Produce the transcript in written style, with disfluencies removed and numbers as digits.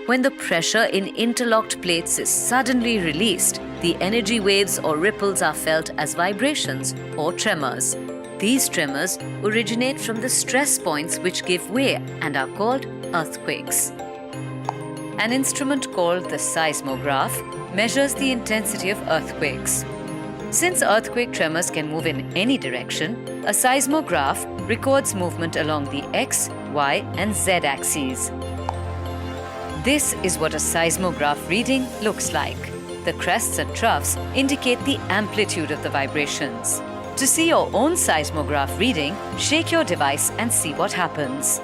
When the pressure in interlocked plates is suddenly released, the energy waves or ripples are felt as vibrations or tremors. These tremors originate from the stress points which give way and are called earthquakes. An instrument called the seismograph measures the intensity of earthquakes. Since earthquake tremors can move in any direction, a seismograph records movement along the X, Y, and Z axes. This is what a seismograph reading looks like. The crests and troughs indicate the amplitude of the vibrations. To see your own seismograph reading, shake your device and see what happens.